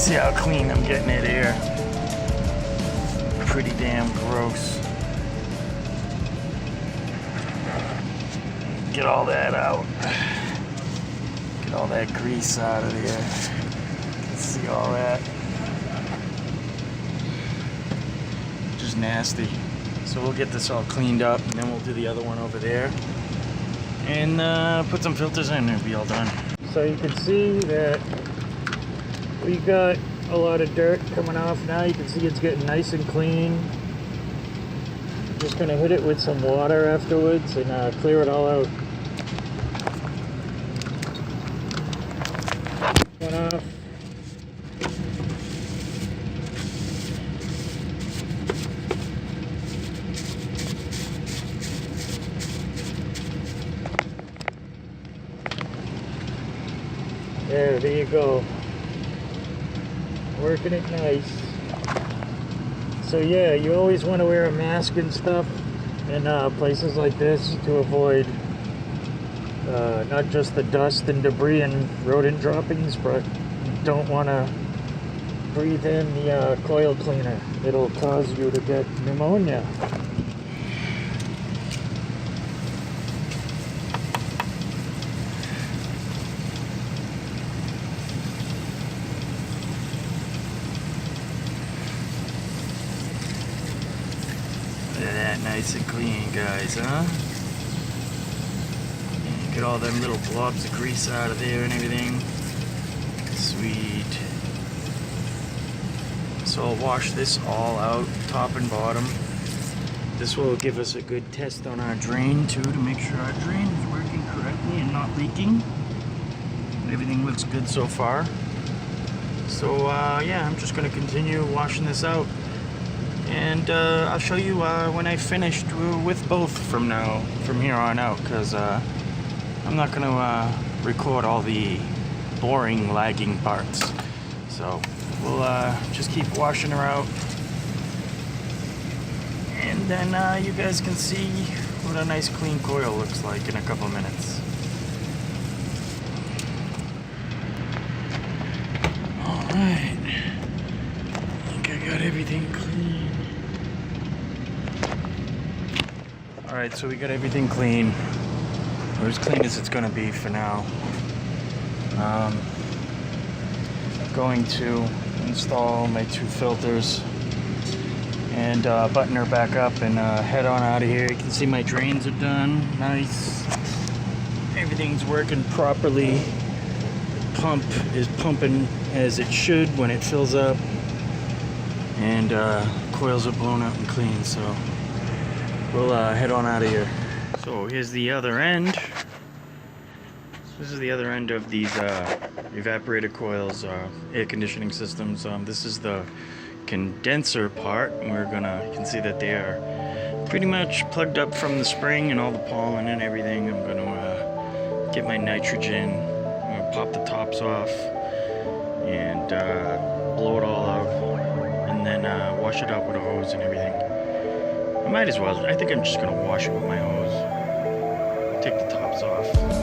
See how clean I'm getting it here. Pretty damn gross. Get all that out. Get all that grease out of there. Let's see all that. Just nasty. So we'll get this all cleaned up and then we'll do the other one over there. And put some filters in and it'll be all done. So you can see that we got a lot of dirt coming off now. You can see it's getting nice and clean. Just gonna hit it with some water afterwards and clear it all out. One off. There you go. Working it nice. So yeah, you always want to wear a mask and stuff in places like this to avoid not just the dust and debris and rodent droppings, but you don't want to breathe in the coil cleaner. It'll cause you to get pneumonia. Look at that, nice and clean, guys, huh? And get all them little blobs of grease out of there and everything. Sweet. So I'll wash this all out, top and bottom. This will give us a good test on our drain too, to make sure our drain is working correctly and not leaking. Everything looks good so far. So yeah, I'm just going to continue washing this out. And I'll show you when I finished with both from here on out, because I'm not going to record all the boring, lagging parts. So we'll just keep washing her out, and then you guys can see what a nice clean coil looks like in a couple of minutes. Alright, I think I got everything clean. Alright, so we got everything clean, or as clean as it's going to be for now. Going to install my 2 filters and button her back up and head on out of here. You can see my drains are done. Nice. Everything's working properly. Pump is pumping as it should when it fills up, and coils are blown out and clean, so we'll head on out of here. So here's the other end. This is the other end of these evaporator coils, air conditioning systems. This is the condenser part. You can see that they are pretty much plugged up from the spring and all the pollen and everything. I'm gonna get my nitrogen, I'm gonna pop the tops off and blow it all out, and then wash it out with a hose and everything. I might as well. I think I'm just gonna wash it with my hose. Take the tops off.